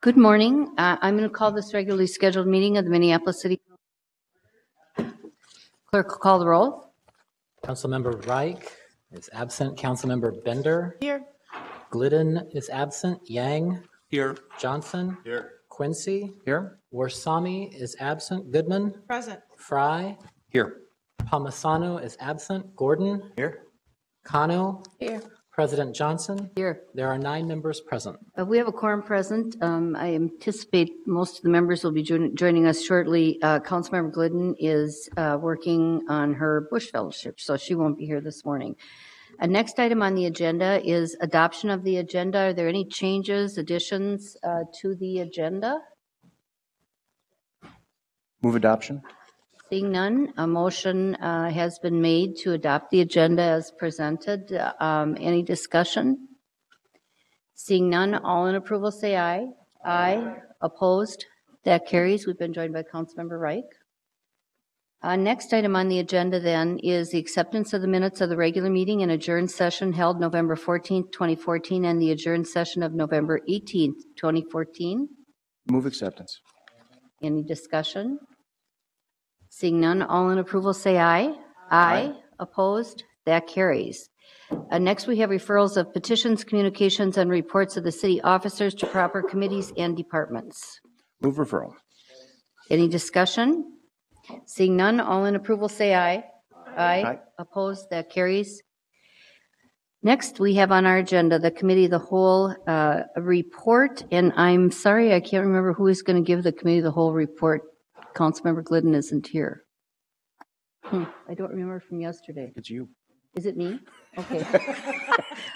Good morning. I'm going to call this regularly scheduled meeting of the Minneapolis City. Clerk will call the roll. Councilmember Reich is absent. Councilmember Bender. Here. Glidden is absent. Yang. Here. Johnson. Here. Quincy. Here. Warsami is absent. Goodman. Present. Fry. Here. Palmisano is absent. Gordon. Here. Kano. Here. President Johnson. Here. There are 9 members present. We have a quorum present. I anticipate most of the members will be joining us shortly. Councilmember Glidden is working on her Bush Fellowship, so she won't be here this morning. Next item on the agenda is adoption of the agenda. Are there any changes, additions to the agenda? Move adoption. Seeing none, a motion has been made to adopt the agenda as presented. Any discussion? Seeing none, all in approval say aye. Aye. Opposed? That carries. We've been joined by Councilmember Reich. Next item on the agenda then is the acceptance of the minutes of the regular meeting and adjourned session held November 14th, 2014, and the adjourned session of November 18th, 2014. Move acceptance. Any discussion? Seeing none, all in approval say aye. Aye. Opposed? That carries. Next, we have referrals of petitions, communications, and reports of the city officers to proper committees and departments. Move referral. Any discussion? Seeing none, all in approval say aye. Aye. Aye. Opposed? That carries. Next, we have on our agenda the committee of the whole report, and I'm sorry, I can't remember who is going to give the committee of the whole report. Councilmember Glidden isn't here. I don't remember from yesterday. It's you. Is it me? Okay.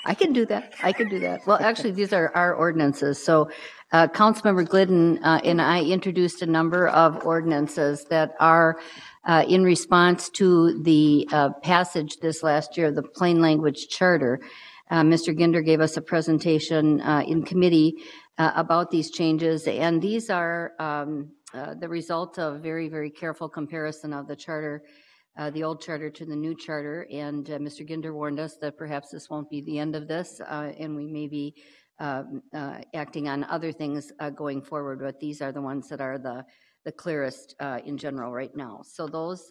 I can do that. I can do that. Well, actually, these are our ordinances. So Councilmember Glidden and I introduced a number of ordinances that are in response to the passage this last year of the plain language charter. Mr. Ginder gave us a presentation in committee about these changes, and these are the result of very, very careful comparison of the charter, the old charter to the new charter. And Mr. Ginder warned us that perhaps this won't be the end of this, and we may be acting on other things going forward, but these are the ones that are the clearest in general right now. So those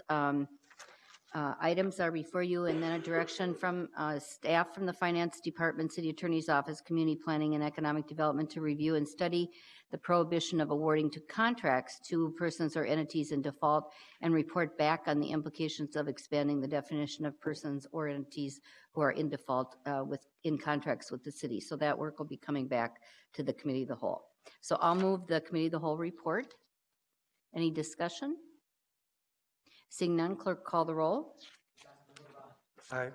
items are before you, and then a direction from staff from the Finance Department, City Attorney's Office, Community Planning and Economic Development to review and study the prohibition of awarding to contracts to persons or entities in default and report back on the implications of expanding the definition of persons or entities who are in default in contracts with the city. So that work will be coming back to the Committee of the Whole. So I'll move the Committee of the Whole report. Any discussion? Seeing none, clerk call the roll. Aye.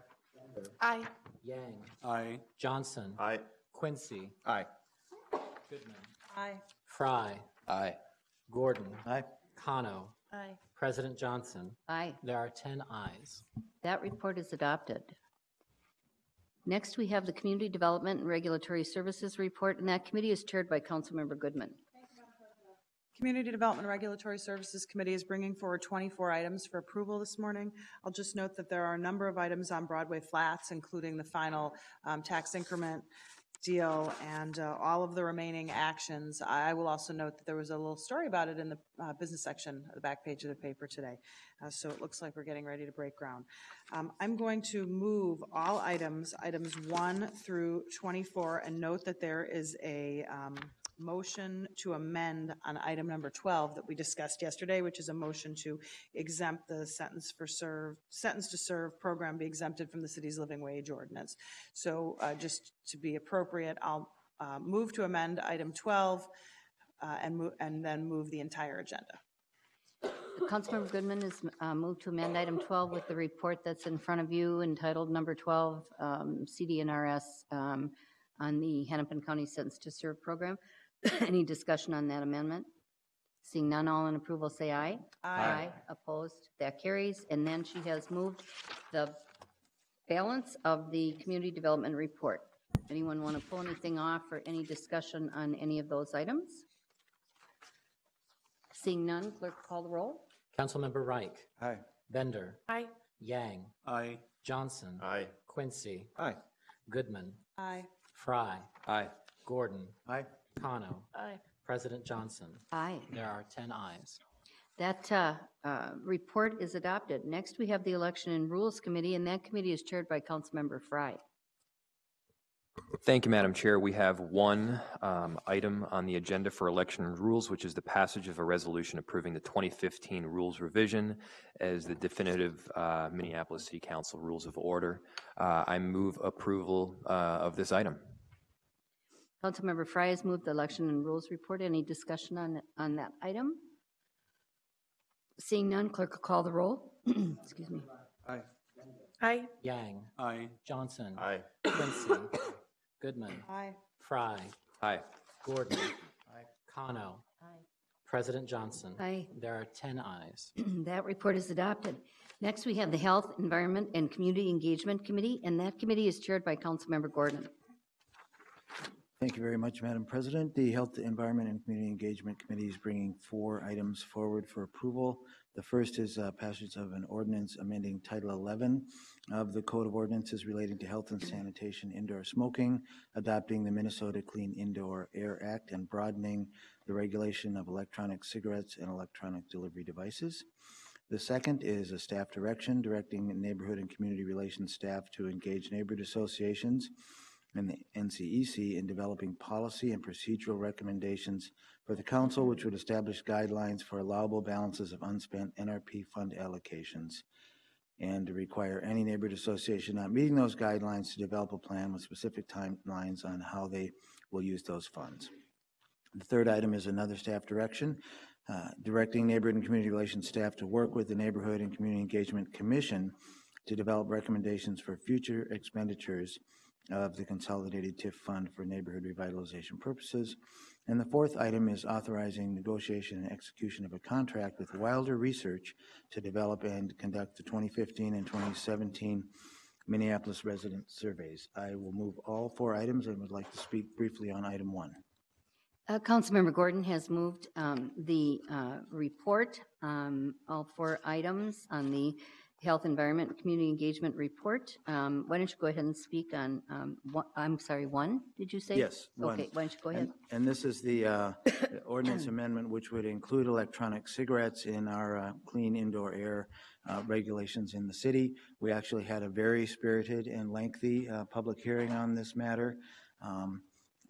Aye. Yang. Aye. Johnson. Aye. Quincy. Aye. Goodman. Aye. Fry. Aye. Gordon. Aye. Kano. Aye. President Johnson. Aye. There are 10 ayes. That report is adopted. Next, we have the Community Development and Regulatory Services report, and that committee is chaired by Councilmember Goodman. Community Development and Regulatory Services Committee is bringing forward 24 items for approval this morning. I'll just note that there are a number of items on Broadway Flats, including the final tax increment deal and all of the remaining actions. I will also note that there was a little story about it in the business section of the back page of the paper today. So it looks like we're getting ready to break ground. I'm going to move all items 1 through 24, and note that there is a motion to amend on item number 12 that we discussed yesterday, which is a motion to exempt the sentence to serve program be exempted from the city's living wage ordinance. So just to be appropriate, I'll move to amend item 12 and then move the entire agenda. Councilmember Goodman has moved to amend item 12 with the report that's in front of you entitled number 12, CDNRS on the Hennepin County Sentence to Serve program. Any discussion on that amendment? Seeing none, all in approval say aye. Aye. Opposed? That carries. And then she has moved the balance of the community development report. Anyone want to pull anything off or any discussion on any of those items? Seeing none, clerk call the roll. Councilmember Reich. Aye. Bender. Aye. Yang. Aye. Johnson. Aye. Quincy. Aye. Goodman. Aye. Fry. Aye. Gordon. Aye. Kano. Aye. President Johnson. Aye. There are 10 ayes. That report is adopted. Next, we have the Election and Rules Committee, and that committee is chaired by Councilmember Frye. Thank you, Madam Chair. We have one item on the agenda for election and rules, which is the passage of a resolution approving the 2015 rules revision as the definitive Minneapolis City Council Rules of Order. I move approval of this item. Councilmember Frye has moved the Election and Rules Report. Any discussion on that item? Seeing none, clerk will call the roll. Excuse me. Aye. Aye. Yang. Aye. Johnson. Aye. Quincy. Goodman. Aye. Fry. Aye. Gordon. Kano. President Johnson. Aye. There are 10 ayes. That report is adopted. Next, we have the Health, Environment, and Community Engagement Committee, and that committee is chaired by Councilmember Gordon. Thank you very much, Madam President. The Health, Environment, and Community Engagement Committee is bringing 4 items forward for approval. The first is passage of an ordinance amending Title 11 of the Code of Ordinances relating to health and sanitation, indoor smoking, adopting the Minnesota Clean Indoor Air Act, and broadening the regulation of electronic cigarettes and electronic delivery devices. The second is a staff direction directing neighborhood and community relations staff to engage neighborhood associations and the NCEC in developing policy and procedural recommendations for the council, which would establish guidelines for allowable balances of unspent NRP fund allocations, and to require any neighborhood association not meeting those guidelines to develop a plan with specific timelines on how they will use those funds. The third item is another staff direction, directing neighborhood and community relations staff to work with the Neighborhood and Community Engagement Commission to develop recommendations for future expenditures of the Consolidated TIF Fund for neighborhood revitalization purposes. And the fourth item is authorizing negotiation and execution of a contract with Wilder Research to develop and conduct the 2015 and 2017 Minneapolis resident surveys. I will move all 4 items and would like to speak briefly on item 1. Councilmember Gordon has moved the report, all 4 items on the Health, Environment, and Community Engagement Report. Why don't you go ahead and speak on, I'm sorry, 1, did you say? Yes, 1. Okay, why don't you go ahead? And this is the ordinance amendment which would include electronic cigarettes in our clean indoor air regulations in the city. We actually had a very spirited and lengthy public hearing on this matter.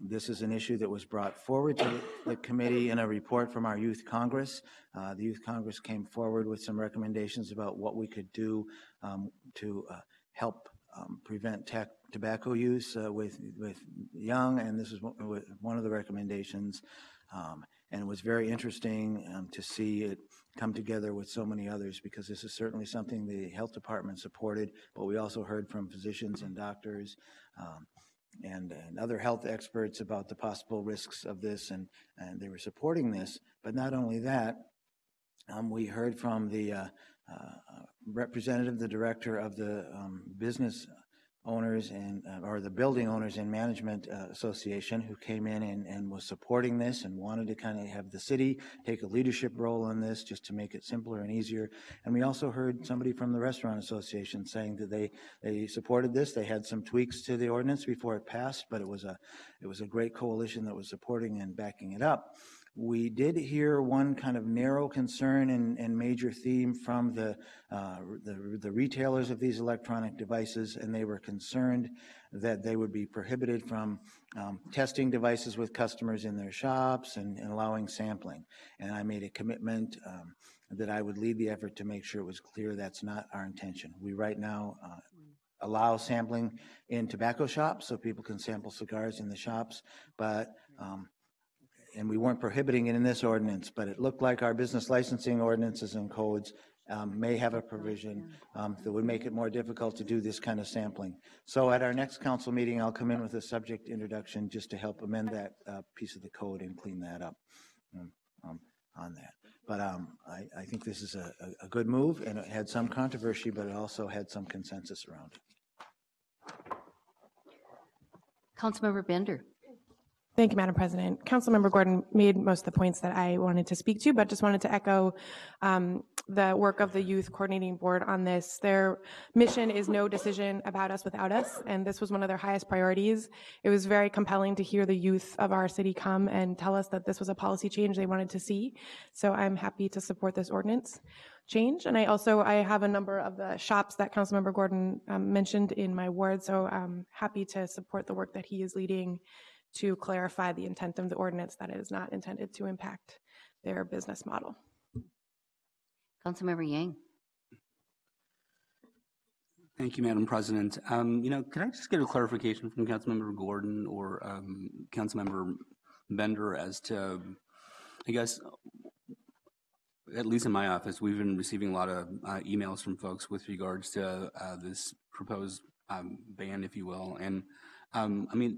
This is an issue that was brought forward to the committee in a report from our Youth Congress. The Youth Congress came forward with some recommendations about what we could do to help prevent tobacco use with young, and this is one of the recommendations. And it was very interesting to see it come together with so many others, because this is certainly something the health department supported, but we also heard from physicians and doctors and other health experts about the possible risks of this, and they were supporting this. But not only that, we heard from the representative, the director of the business owners and or the building owners and management association, who came in and was supporting this and wanted to kind of have the city take a leadership role on this just to make it simpler and easier. And we also heard somebody from the restaurant association saying that they supported this. They had some tweaks to the ordinance before it passed, but it was a great coalition that was supporting and backing it up. We did hear one kind of narrow concern and major theme from the retailers of these electronic devices, and they were concerned that they would be prohibited from testing devices with customers in their shops and allowing sampling. And I made a commitment that I would lead the effort to make sure it was clear that's not our intention. We right now allow sampling in tobacco shops, so people can sample cigars in the shops, but and we weren't prohibiting it in this ordinance, but it looked like our business licensing ordinances and codes may have a provision that would make it more difficult to do this kind of sampling. So at our next council meeting, I'll come in with a subject introduction just to help amend that piece of the code and clean that up on that. But I think this is a good move, and it had some controversy, but it also had some consensus around it. Councilmember Bender. Thank you, Madam President. Councilmember Gordon made most of the points that I wanted to speak to, but just wanted to echo the work of the Youth Coordinating Board on this. Their mission is no decision about us without us, and this was one of their highest priorities. It was very compelling to hear the youth of our city come and tell us that this was a policy change they wanted to see. So I'm happy to support this ordinance change. And I have a number of the shops that Councilmember Gordon mentioned in my ward, so I'm happy to support the work that he is leading to clarify the intent of the ordinance, that it is not intended to impact their business model. Councilmember Yang. Thank you, Madam President. Can I just get a clarification from Councilmember Gordon or Councilmember Bender as to, I guess, at least in my office, we've been receiving a lot of emails from folks with regards to this proposed ban, if you will. And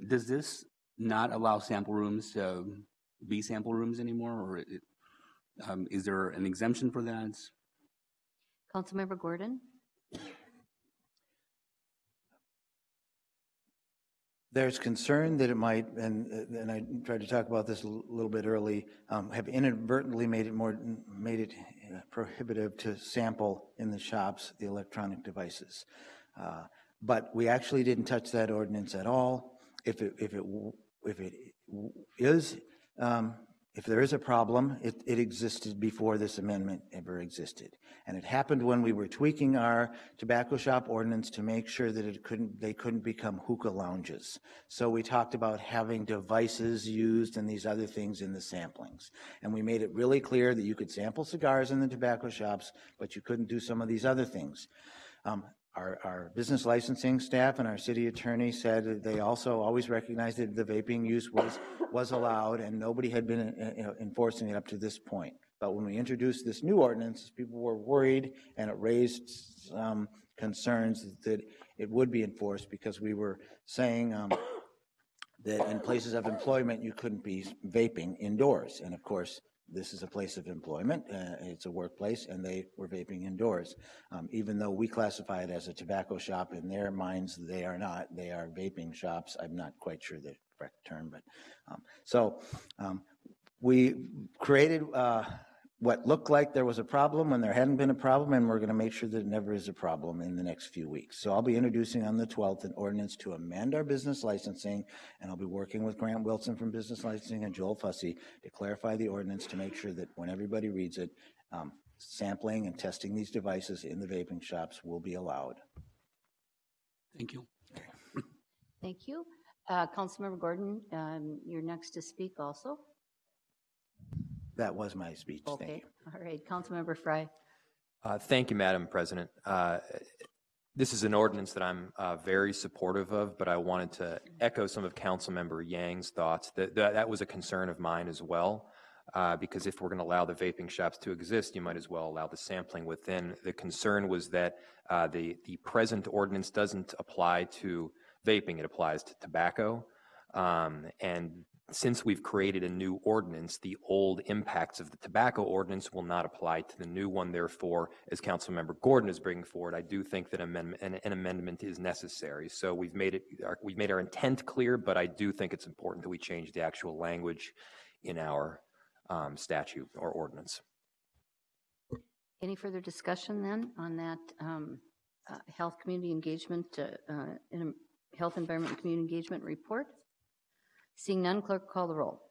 does this not allow sample rooms to be sample rooms anymore, or is there an exemption for that? Councilmember Gordon. There's concern that it might, and I tried to talk about this a little bit early, have inadvertently made it prohibitive to sample in the shops the electronic devices. But we actually didn't touch that ordinance at all. If there is a problem, it existed before this amendment ever existed. And it happened when we were tweaking our tobacco shop ordinance to make sure that they couldn't become hookah lounges. So we talked about having devices used and these other things in the samplings. And we made it really clear that you could sample cigars in the tobacco shops, but you couldn't do some of these other things. Our business licensing staff and our city attorney said that they also always recognized that the vaping use was allowed, and nobody had been enforcing it up to this point. But when we introduced this new ordinance, people were worried, and it raised concerns that it would be enforced, because we were saying that in places of employment you couldn't be vaping indoors. And of course, this is a place of employment, it's a workplace, and they were vaping indoors. Even though we classify it as a tobacco shop, in their minds they are not, they are vaping shops. I'm not quite sure the correct term, but we created what looked like there was a problem when there hadn't been a problem, and we're going to make sure that it never is a problem in the next few weeks. So I'll be introducing on the 12th an ordinance to amend our business licensing, and I'll be working with Grant Wilson from Business Licensing and Joel Fussy to clarify the ordinance to make sure that when everybody reads it, sampling and testing these devices in the vaping shops will be allowed. Thank you. Thank you. Councilmember Gordon, you're next to speak also. That was my speech. Okay. Thank you. All right. Councilmember Frye. Thank you, Madam President. This is an ordinance that I'm very supportive of, but I wanted to echo some of Councilmember Yang's thoughts. That was a concern of mine as well, because if we're going to allow the vaping shops to exist, you might as well allow the sampling within. The concern was that the present ordinance doesn't apply to vaping, it applies to tobacco. And since we've created a new ordinance, the old impacts of the tobacco ordinance will not apply to the new one. Therefore, as Councilmember Gordon is bringing forward, I do think that an amendment is necessary. So we've made our intent clear, but I do think it's important that we change the actual language in our statute or ordinance. Any further discussion then on that health community engagement, health environment and community engagement report? Seeing none, clerk call the roll.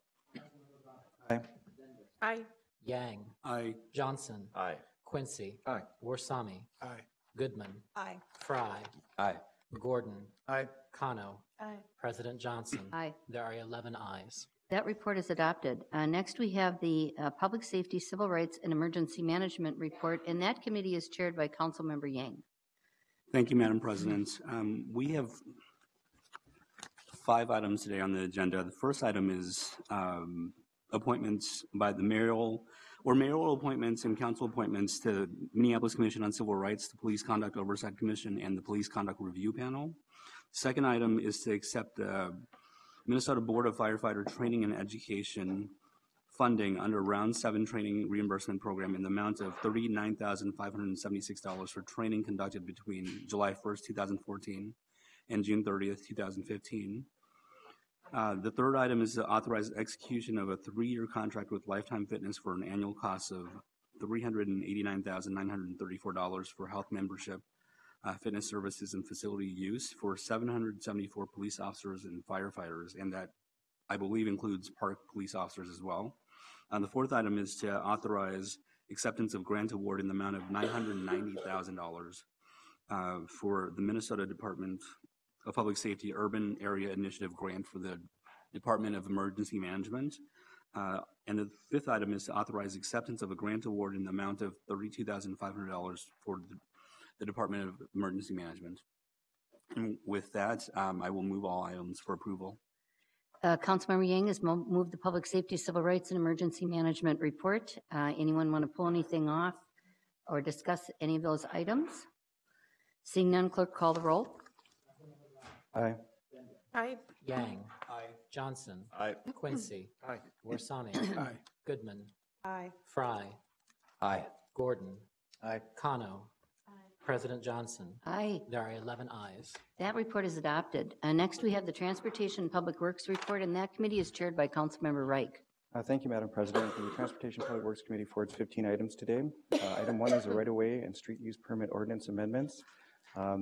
Aye. Aye. Yang. Aye. Johnson. Aye. Quincy. Aye. Warsami. Aye. Goodman. Aye. Fry. Aye. Gordon. Aye. Kano. Aye. President Johnson. Aye. There are 11 ayes. That report is adopted. Next, we have the Public Safety, Civil Rights, and Emergency Management Report, and that committee is chaired by Councilmember Yang. Thank you, Madam President. We have 5 items today on the agenda. The first item is appointments by the mayoral appointments and council appointments to the Minneapolis Commission on Civil Rights, the Police Conduct Oversight Commission, and the Police Conduct Review Panel. Second item is to accept the Minnesota Board of Firefighter Training and Education funding under Round 7 Training Reimbursement Program in the amount of $39,576 for training conducted between July 1st, 2014 and June 30th, 2015. The third item is to authorize execution of a 3-year contract with Lifetime Fitness for an annual cost of $389,934 for health membership, fitness services, and facility use for 774 police officers and firefighters, and that I believe includes park police officers as well. The fourth item is to authorize acceptance of grant award in the amount of $990,000 for the Minnesota Department of Public Safety Urban Area Initiative Grant for the Department of Emergency Management. And the fifth item is to authorize acceptance of a grant award in the amount of $32,500 for the Department of Emergency Management. And with that, I will move all items for approval. Councilmember Yang has moved the Public Safety, Civil Rights, and Emergency Management Report. Anyone want to pull anything off or discuss any of those items? Seeing none, clerk, call the roll. Aye. Aye. Yang. Aye. Johnson. Aye. Quincy. Aye. Warsami. Aye. Goodman. Aye. Fry. Aye. Gordon. Aye. Kano. President Johnson. Aye. There are 11 ayes. That report is adopted. Next, we have the Transportation and Public Works Report, and that committee is chaired by Councilmember Reich. Thank you, Madam President. The Transportation Public Works Committee forwards 15 items today. Item 1 is a right-of-way and street use permit ordinance amendments.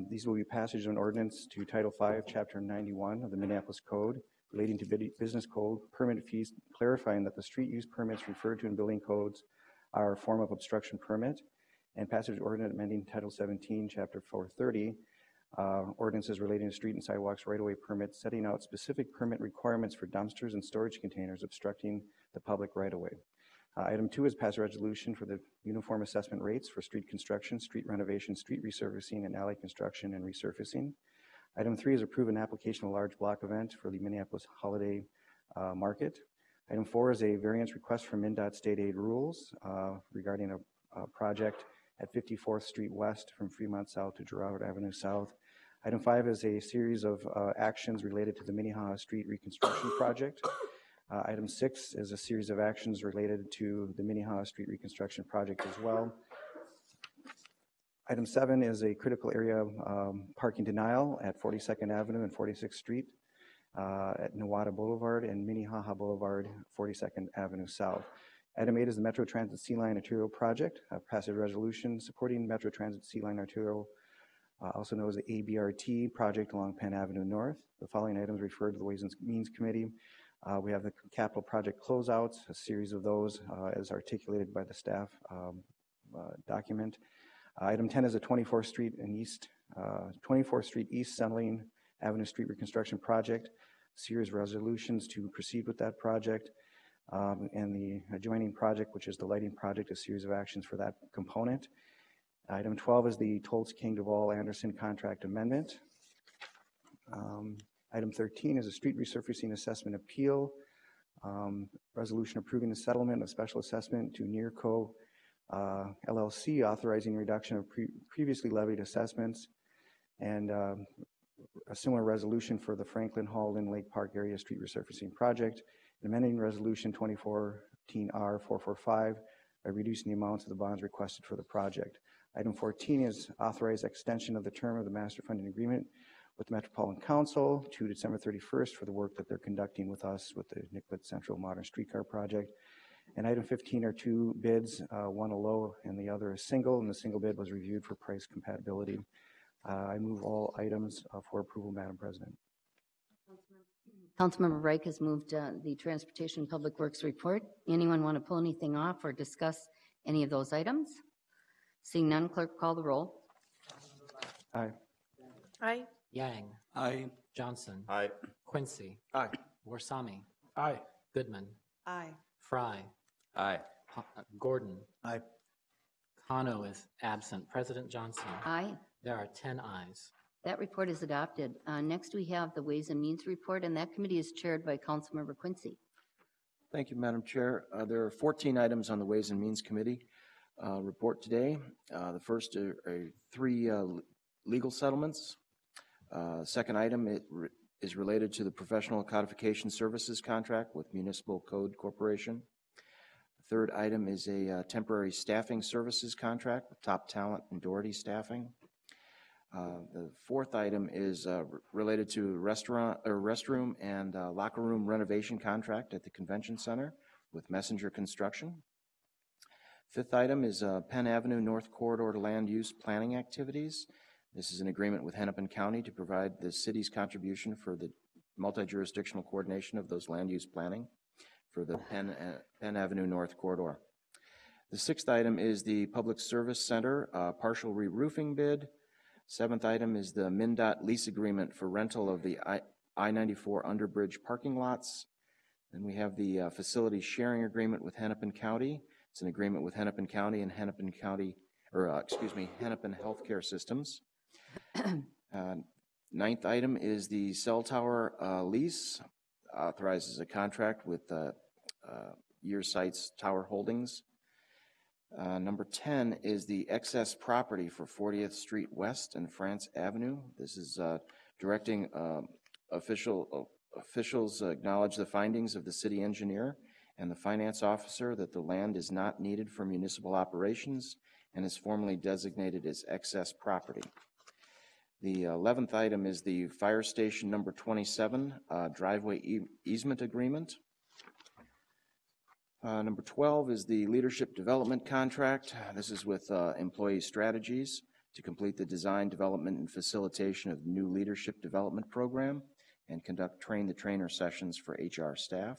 These will be passage of an ordinance to Title 5, Chapter 91 of the Minneapolis Code relating to business code permit fees, clarifying that the street use permits referred to in building codes are a form of obstruction permit, and passage ordinance amending Title 17, Chapter 430, ordinances relating to street and sidewalks right-of-way permits, setting out specific permit requirements for dumpsters and storage containers obstructing the public right-of-way. Item 2 is pass a resolution for the uniform assessment rates for street construction, street renovation, street resurfacing, and alley construction and resurfacing. Item 3 is approve an application of a large block event for the Minneapolis Holiday Market. Item 4 is a variance request from MnDOT state aid rules regarding a project at 54th Street West from Fremont South to Girard Avenue South. Item 5 is a series of actions related to the Minnehaha Street reconstruction project. Item 6 is a series of actions related to the Minnehaha Street reconstruction project as well. Item 7 is a critical area parking denial at 42nd Avenue and 46th Street at Newata Boulevard and Minnehaha Boulevard, 42nd Avenue South. Item 8 is the Metro Transit Sea Line Arterial Project, a passive resolution supporting Metro Transit Sea Line Arterial, also known as the ABRT project along Penn Avenue North. The following items referred to the Ways and Means Committee. We have the capital project closeouts, a series of those as articulated by the staff document. Item 10 is a 24th Street East Sendling Avenue Street reconstruction project, series of resolutions to proceed with that project. And the adjoining project, which is the lighting project, a series of actions for that component. Item 12 is the Tolles King Duval Anderson contract amendment. Item 13 is a street resurfacing assessment appeal. Resolution approving the settlement of special assessment to Nearco LLC, authorizing reduction of previously levied assessments, and a similar resolution for the Franklin Hall and Lake Park area street resurfacing project. Amending Resolution 2014-R445 by reducing the amounts of the bonds requested for the project. Item 14 is authorize extension of the term of the master funding agreement with the Metropolitan Council to December 31st for the work that they're conducting with us with the Nicollet Central Modern Streetcar Project. And item 15 are two bids, one a low and the other a single, and the single bid was reviewed for price compatibility. I move all items for approval, Madam President. Councilmember Reich has moved the Transportation and Public Works Report. Anyone want to pull anything off or discuss any of those items? Seeing none, clerk, call the roll. Aye. Aye. Yang. Aye. Johnson. Aye. Quincy. Aye. Warsami. Aye. Goodman. Aye. Fry. Aye. Gordon. Aye. Kano is absent. President Johnson. Aye. There are 10 ayes. That report is adopted. Next, we have the Ways and Means Report, and that committee is chaired by Councilmember Quincy. Thank you, Madam Chair. There are 14 items on the Ways and Means Committee report today. The first are three legal settlements. Second item is related to the Professional Codification Services contract with Municipal Code Corporation. The third item is a temporary staffing services contract with Top Talent and Doherty Staffing. The fourth item is related to restroom and locker room renovation contract at the Convention Center with Messenger Construction. Fifth item is Penn Avenue North Corridor Land Use Planning Activities. This is an agreement with Hennepin County to provide the city's contribution for the multi-jurisdictional coordination of those land use planning for the Penn Avenue North Corridor. The sixth item is the Public Service Center partial re-roofing bid. Seventh item is the MnDOT lease agreement for rental of the I-94 underbridge parking lots. Then we have the facility sharing agreement with Hennepin County. It's an agreement with Hennepin County and Hennepin Healthcare Systems. Ninth item is the cell tower lease. Authorizes a contract with Year Sites Tower Holdings. Number 10 is the excess property for 40th Street West and France Avenue. This is directing officials acknowledge the findings of the city engineer and the finance officer that the land is not needed for municipal operations and is formally designated as excess property. The 11th item is the fire station number 27 driveway easement agreement. Number 12 is the leadership development contract. This is with Employee Strategies to complete the design, development, and facilitation of the new leadership development program and conduct train-the-trainer sessions for HR staff.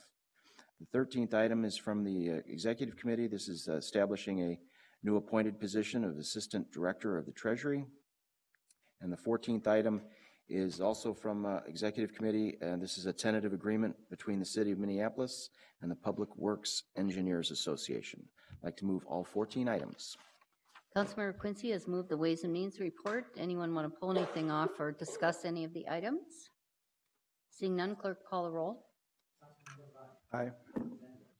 The 13th item is from the Executive Committee. This is establishing a new appointed position of Assistant Director of the Treasury. And the 14th item is also from Executive Committee, and this is a tentative agreement between the City of Minneapolis and the Public Works Engineers Association. I'd like to move all 14 items. Councilmember Quincy has moved the Ways and Means report. Anyone want to pull anything off or discuss any of the items? Seeing none, clerk call the roll. Aye.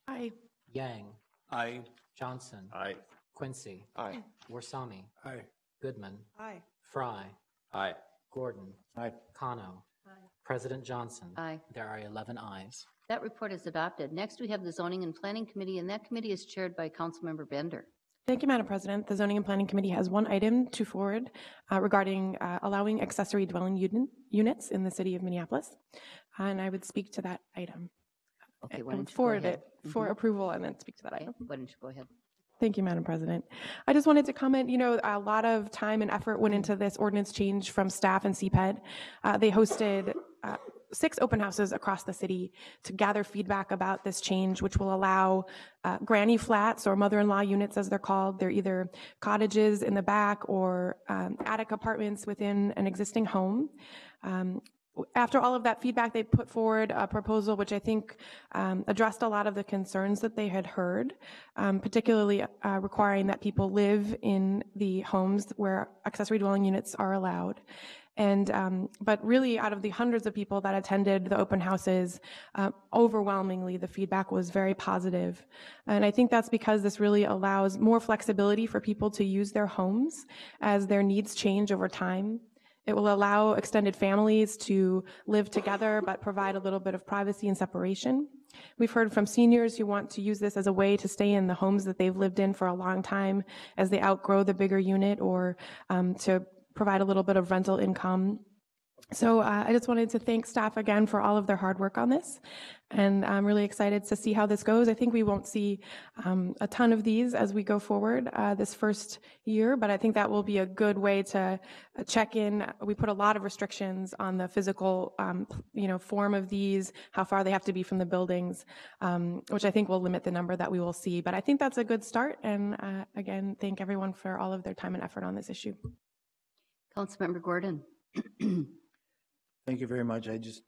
Aye. Yang. Aye. Johnson. Aye. Quincy. Aye. Warsami. Aye. Goodman. Aye. Fry. Aye. Gordon. Aye. Kano. President Johnson. Aye. There are 11 ayes. That report is adopted. Next, we have the Zoning and Planning Committee, and that committee is chaired by Councilmember Bender. Thank you, Madam President. The Zoning and Planning Committee has one item to forward regarding allowing accessory dwelling units in the city of Minneapolis. And I would speak to that item. Okay, why I don't would you go forward ahead? it for approval and then speak to that Okay, item. why don't you go ahead? Thank you, Madam President. I just wanted to comment, a lot of time and effort went into this ordinance change from staff and CPED. They hosted 6 open houses across the city to gather feedback about this change, which will allow granny flats or mother-in-law units, as they're called. They're either cottages in the back or attic apartments within an existing home. After all of that feedback, they put forward a proposal which I think addressed a lot of the concerns that they had heard, particularly requiring that people live in the homes where accessory dwelling units are allowed. And but really, out of the hundreds of people that attended the open houses, overwhelmingly the feedback was very positive. And I think that's because this really allows more flexibility for people to use their homes as their needs change over time. It will allow extended families to live together but provide a little bit of privacy and separation. We've heard from seniors who want to use this as a way to stay in the homes that they've lived in for a long time as they outgrow the bigger unit, or to provide a little bit of rental income. So I just wanted to thank staff again for all of their hard work on this. And I'm really excited to see how this goes. I think we won't see a ton of these as we go forward this first year, but I think that will be a good way to check in. We put a lot of restrictions on the physical, form of these, how far they have to be from the buildings, which I think will limit the number that we will see. But I think that's a good start. And again, thank everyone for all of their time and effort on this issue. Councilmember Gordon. Thank you very much. I just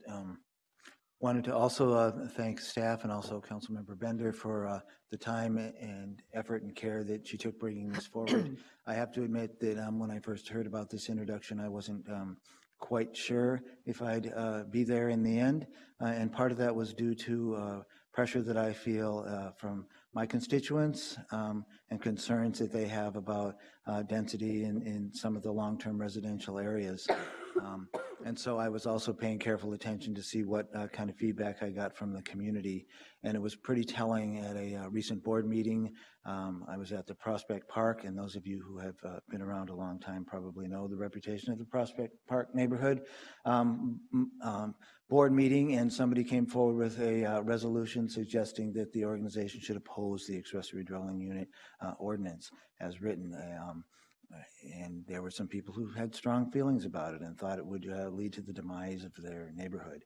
wanted to also thank staff and also Councilmember Bender for the time and effort and care that she took bringing this forward. I have to admit that when I first heard about this introduction, I wasn't quite sure if I'd be there in the end. And part of that was due to pressure that I feel from my constituents and concerns that they have about density in some of the long-term residential areas. And so I was also paying careful attention to see what kind of feedback I got from the community. And it was pretty telling at a recent board meeting. I was at the Prospect Park, and those of you who have been around a long time probably know the reputation of the Prospect Park neighborhood. Board meeting, and somebody came forward with a resolution suggesting that the organization should oppose the accessory dwelling unit ordinance as written. And there were some people who had strong feelings about it and thought it would lead to the demise of their neighborhood.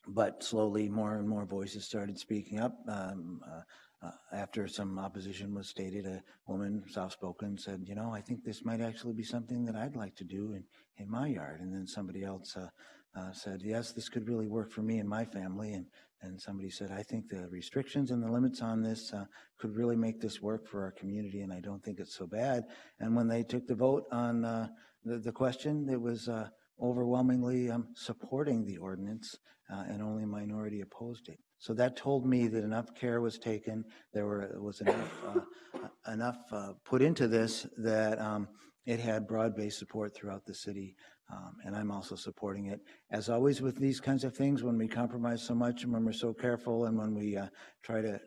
But slowly, more and more voices started speaking up. After some opposition was stated, a woman, soft-spoken, said, you know, I think this might actually be something that I'd like to do in my yard. And then somebody else said, yes, this could really work for me and my family. And somebody said, I think the restrictions and the limits on this could really make this work for our community, and I don't think it's so bad. And when they took the vote on the question, it was overwhelmingly supporting the ordinance, and only a minority opposed it. So that told me that enough care was taken, there was enough put into this that it had broad-based support throughout the city. And I'm also supporting it. As always with these kinds of things, when we compromise so much and when we're so careful and when we try to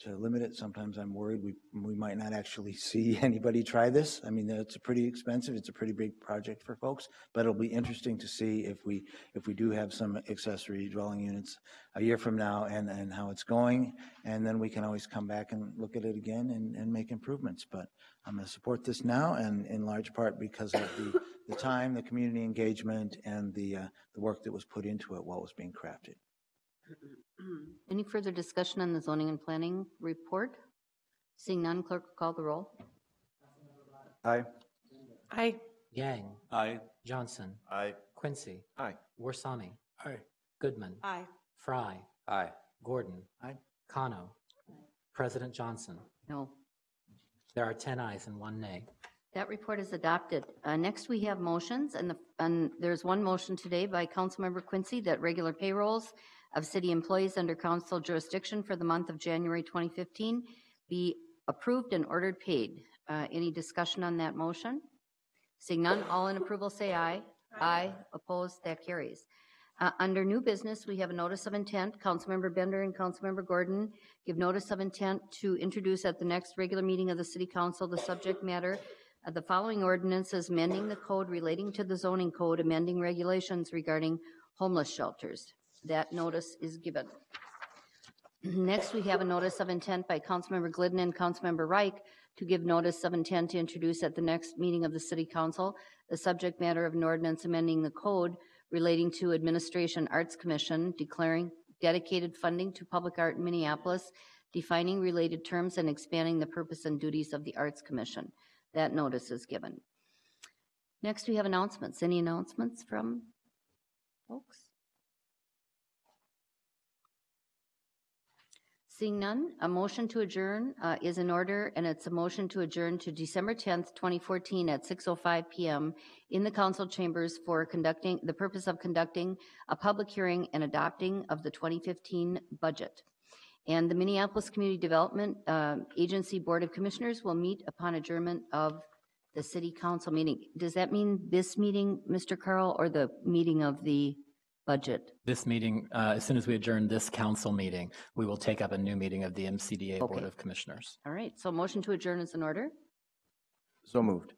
limit it, sometimes I'm worried we might not actually see anybody try this. I mean, it's pretty expensive. It's a pretty big project for folks, but it'll be interesting to see if we do have some accessory dwelling units a year from now and how it's going. And then we can always come back and look at it again and make improvements. But I'm going to support this now, and in large part because of the time, the community engagement, and the work that was put into it while it was being crafted. Any further discussion on the zoning and planning report? Seeing none, clerk will call the roll. Aye. Aye. Yang. Aye. Johnson. Aye. Quincy. Aye. Warsami. Aye. Goodman. Aye. Fry. Aye. Gordon. Aye. Kano. President Johnson. No. There are 10 ayes and 1 nay. That report is adopted. Next, we have motions, and there's one motion today by Councilmember Quincy that regular payrolls of city employees under council jurisdiction for the month of January 2015 be approved and ordered paid. Any discussion on that motion? Seeing none, all in approval say aye. Aye. Opposed? That carries. Under new business, we have a notice of intent. Councilmember Bender and Councilmember Gordon give notice of intent to introduce at the next regular meeting of the City Council the subject matter of the following ordinances, amending the code relating to the zoning code, amending regulations regarding homeless shelters. That notice is given. Next, we have a notice of intent by Councilmember Glidden and Councilmember Reich to give notice of intent to introduce at the next meeting of the City Council the subject matter of an ordinance amending the code relating to Administration Arts Commission, declaring dedicated funding to public art in Minneapolis, defining related terms, and expanding the purpose and duties of the Arts Commission. That notice is given. Next, we have announcements. Any announcements from folks? Seeing none, a motion to adjourn is in order, and it's a motion to adjourn to December 10th, 2014 at 6:05 p.m. in the council chambers for the purpose of conducting a public hearing and adopting of the 2015 budget. And the Minneapolis Community Development Agency Board of Commissioners will meet upon adjournment of the City Council meeting. Does that mean this meeting, Mr. Carl, or the meeting of the budget? This meeting, as soon as we adjourn this council meeting, we will take up a new meeting of the MCDA Board of Commissioners. All right, so motion to adjourn is in order. So moved.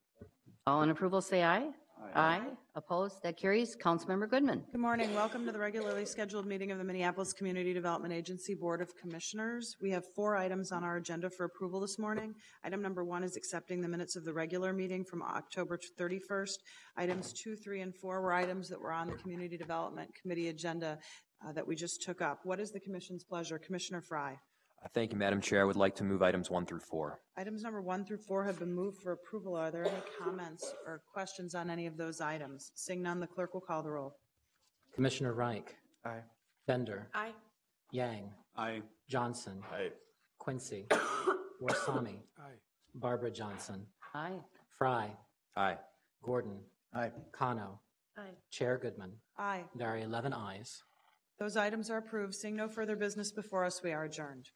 All in approval say aye. Aye. Opposed? That carries. Councilmember Goodman. Good morning. Welcome to the regularly scheduled meeting of the Minneapolis Community Development Agency Board of Commissioners. We have 4 items on our agenda for approval this morning. Item number 1 is accepting the minutes of the regular meeting from October 31st. Items 2, 3, and 4 were items that were on the Community Development Committee agenda that we just took up. What is the Commission's pleasure? Commissioner Fry. Thank you, Madam Chair. I would like to move items 1 through 4. Items number 1 through 4 have been moved for approval. Are there any comments or questions on any of those items? Seeing none, the clerk will call the roll. Commissioner Reich. Aye. Bender. Aye. Yang. Aye. Johnson. Aye. Quincy. Warsami. Aye. Barbara Johnson. Aye. Fry. Aye. Gordon. Aye. Kano. Aye. Chair Goodman. Aye. There are 11 ayes. Those items are approved. Seeing no further business before us, we are adjourned.